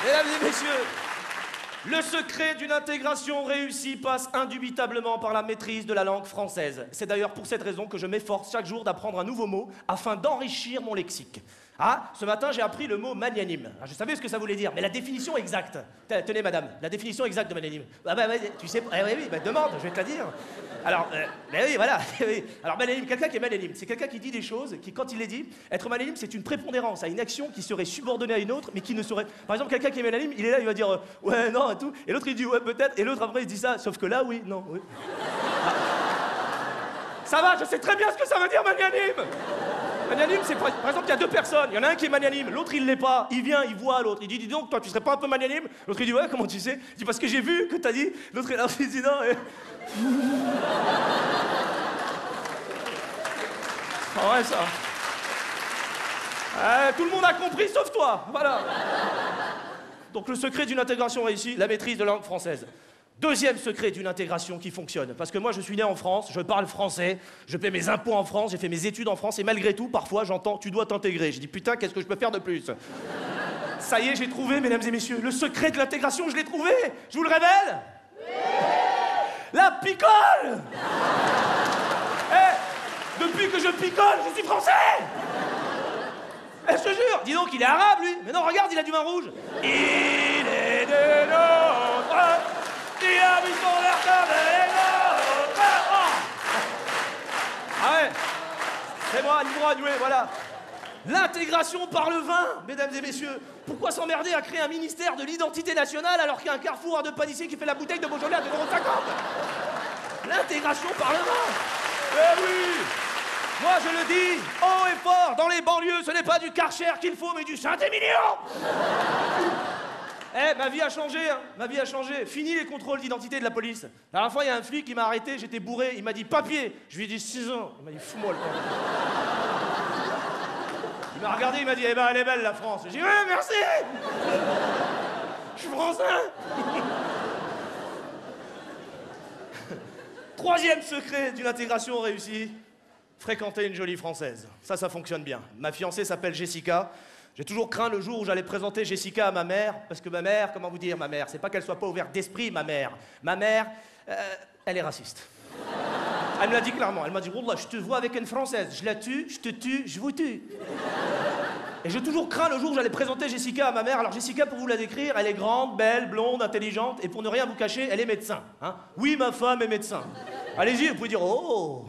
Mesdames et messieurs, le secret d'une intégration réussie passe indubitablement par la maîtrise de la langue française. C'est d'ailleurs pour cette raison que je m'efforce chaque jour d'apprendre un nouveau mot afin d'enrichir mon lexique. Ah, ce matin, j'ai appris le mot magnanime. Ah, je savais ce que ça voulait dire, mais la définition exacte. Tenez, madame, la définition exacte de magnanime. Ah bah, tu sais, oui, bah, demande, je vais te la dire. Alors, oui, voilà. Alors, magnanime, quelqu'un qui est magnanime, c'est quelqu'un qui dit des choses, qui, quand il les dit, être magnanime, c'est une prépondérance à une action qui serait subordonnée à une autre, mais qui ne serait... Par exemple, quelqu'un qui est magnanime, il est là, il va dire ouais, non, et tout, et l'autre, il dit ouais, peut-être, et l'autre, après, il dit ça, sauf que là, oui, non, oui. Ah. Ça va, je sais très bien ce que ça veut dire, magnanime. Magnanime, c'est par exemple, il y a deux personnes. Il y en a un qui est magnanime, l'autre, il l'est pas. Il vient, il voit l'autre. Il dit, dis donc, toi, tu serais pas un peu magnanime? L'autre, il dit, ouais, comment tu sais? Il dit, parce que j'ai vu que t'as dit. L'autre, il dit, non. Ah ouais, ça. Tout le monde a compris, sauf toi. Voilà. Donc, le secret d'une intégration réussie, la maîtrise de la langue française. Deuxième secret d'une intégration qui fonctionne, parce que moi je suis né en France, je parle français, je paie mes impôts en France, j'ai fait mes études en France, et malgré tout, parfois j'entends « tu dois t'intégrer ». Je dis « putain, qu'est-ce que je peux faire de plus ?» Ça y est, j'ai trouvé, mesdames et messieurs, le secret de l'intégration, je l'ai trouvé. Je vous le révèle? Oui. La picole. Depuis que je picole, je suis français. Je te jure. Dis donc, il est arabe, lui. Mais non, regarde, il a du vin rouge. Il est de notre... qui habite sur la terre de l'Europe. Ah ouais, c'est moi, l'ivrogne, voilà. L'intégration par le vin, mesdames et messieurs. Pourquoi s'emmerder à créer un ministère de l'identité nationale alors qu'il y a un Carrefour à 2 paniers qui fait la bouteille de Beaujolais à 2,50 €? L'intégration par le vin. Eh oui. Moi je le dis haut et fort, dans les banlieues, ce n'est pas du Karcher qu'il faut, mais du Saint-Émilion. Ma vie a changé, hein. Ma vie a changé. Fini les contrôles d'identité de la police. La dernière fois, il y a un flic qui m'a arrêté, j'étais bourré, il m'a dit papier. Je lui ai dit 6 ans. Il m'a dit fous-moi le temps. Il m'a regardé, il m'a dit eh ben elle est belle la France. J'ai dit ouais, merci. Je suis français. Troisième secret d'une intégration réussie, fréquenter une jolie française. Ça fonctionne bien. Ma fiancée s'appelle Jessica. J'ai toujours craint le jour où j'allais présenter Jessica à ma mère, parce que ma mère, comment vous dire, ma mère, c'est pas qu'elle soit pas ouverte d'esprit, ma mère. Ma mère, elle est raciste. Elle me l'a dit clairement, elle m'a dit, Wallah, je te vois avec une Française, je la tue, je te tue, je vous tue. Et j'ai toujours craint le jour où j'allais présenter Jessica à ma mère. Alors Jessica, pour vous la décrire, elle est grande, belle, blonde, intelligente, et pour ne rien vous cacher, elle est médecin. Hein. Oui, ma femme est médecin. Allez-y, vous pouvez dire, oh,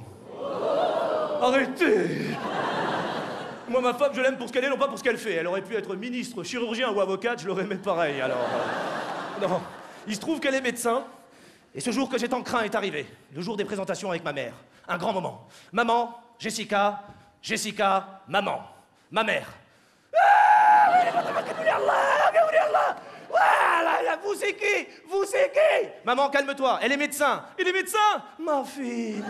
arrêtez. Moi, ma femme, je l'aime pour ce qu'elle est, non pas pour ce qu'elle fait. Elle aurait pu être ministre, chirurgien ou avocate, je l'aurais aimé pareil, alors... Non, il se trouve qu'elle est médecin, et ce jour que j'ai tant craint est arrivé. Le jour des présentations avec ma mère. Un grand moment. Maman, Jessica, maman. Ma mère. Vous c'est qui? Vous c'est qui? Maman, calme-toi, elle est médecin. Il est médecin? Ma fille.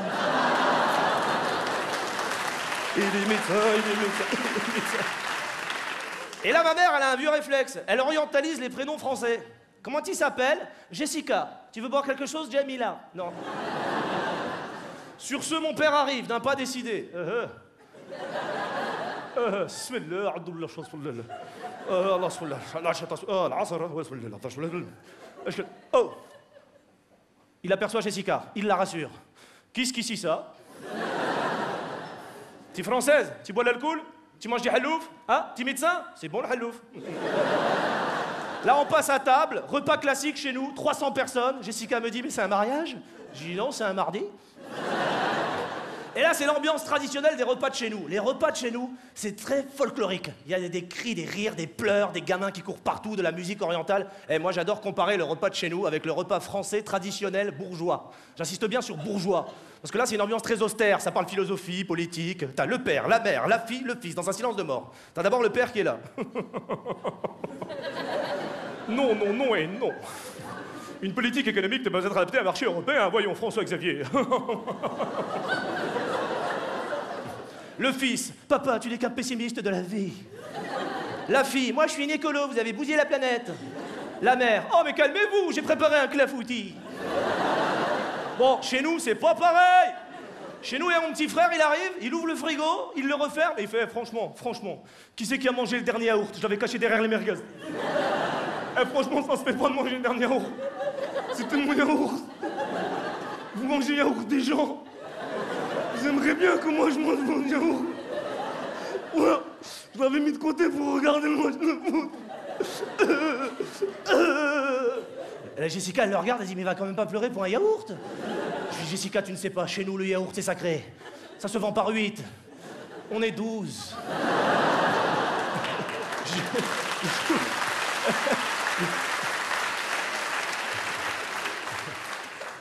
Il est médecin. Et là, ma mère, elle a un vieux réflexe. Elle orientalise les prénoms français. Comment il s'appelle? Jessica. Tu veux boire quelque chose, Jamila? Non. Sur ce, mon père arrive, d'un pas décidé. Bismillah, Abdullah, oh. Il aperçoit Jessica, il la rassure. Qu'est-ce qu'ici ça? T'es française? Tu bois de l'alcool? Tu manges du halouf? Hein? T'es médecin? C'est bon le halouf. Là, on passe à table, repas classique chez nous, 300 personnes. Jessica me dit, mais c'est un mariage? Je dis non, c'est un mardi. Et là, c'est l'ambiance traditionnelle des repas de chez nous. Les repas de chez nous, c'est très folklorique. Il y a des cris, des rires, des pleurs, des gamins qui courent partout, de la musique orientale. Et moi, j'adore comparer le repas de chez nous avec le repas français traditionnel bourgeois. J'insiste bien sur bourgeois. Parce que là, c'est une ambiance très austère. Ça parle philosophie, politique. T'as le père, la mère, la fille, le fils, dans un silence de mort. T'as d'abord le père qui est là. Non, non, non et non. Une politique économique ne peut pas être adaptée à un marché européen. Voyons, François-Xavier. Le fils, papa, tu n'es qu'un pessimiste de la vie. La fille, moi je suis une écolo, vous avez bousillé la planète. La mère, oh mais calmez-vous, j'ai préparé un clafoutis. Bon, chez nous, c'est pas pareil. Chez nous, il y a mon petit frère, il arrive, il ouvre le frigo, il le referme, et il fait, franchement, qui c'est qui a mangé le dernier yaourt? Je l'avais caché derrière les merguez. Eh, franchement, ça se fait pas de manger le dernier yaourt. C'était mon yaourt. Vous mangez le yaourt des gens. Vous aimeriez bien que moi je mange mon yaourt. Voilà. Je l'avais mis de côté pour regarder le match de foot. Et là, Jessica, elle le regarde, elle dit, mais il va quand même pas pleurer pour un yaourt. Je dis, Jessica, tu ne sais pas, chez nous, le yaourt, c'est sacré. Ça se vend par 8. On est 12.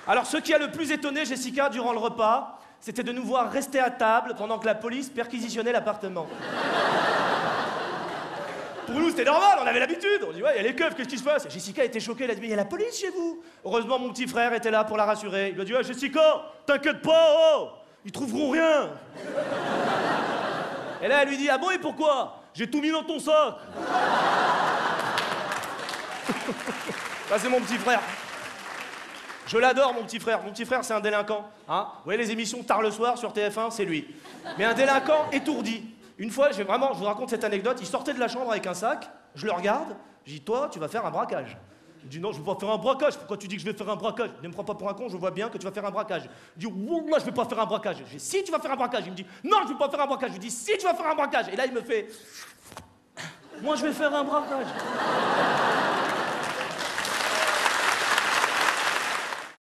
Alors, ce qui a le plus étonné Jessica durant le repas, c'était de nous voir rester à table pendant que la police perquisitionnait l'appartement. Pour nous, c'était normal, on avait l'habitude. On dit, ouais, il y a les keufs, qu'est-ce qui se passe? Jessica était choquée, elle a dit, mais il y a la police chez vous. Heureusement, mon petit frère était là pour la rassurer. Il lui a dit, ouais, Jessica, t'inquiète pas, oh, ils trouveront rien. Et là, elle lui dit, ah bon, et pourquoi? J'ai tout mis dans ton sac. Ça, c'est mon petit frère. Je l'adore, mon petit frère. Mon petit frère, c'est un délinquant. Hein? Vous voyez les émissions tard le soir sur TF1, c'est lui. Mais un délinquant étourdi. Une fois, je vous raconte cette anecdote, il sortait de la chambre avec un sac, je le regarde, je dis, toi, tu vas faire un braquage. Il dit, non, je ne vais pas faire un braquage. Pourquoi tu dis que je vais faire un braquage? Ne me prends pas pour un con, je vois bien que tu vas faire un braquage. Je dis, wallah, je ne vais pas faire un braquage. Je dis, si, tu vas faire un braquage. Il me dit, non, je ne vais pas faire un braquage. Je dis, si, tu vas faire un braquage. Et là, il me fait, moi, je vais faire un braquage.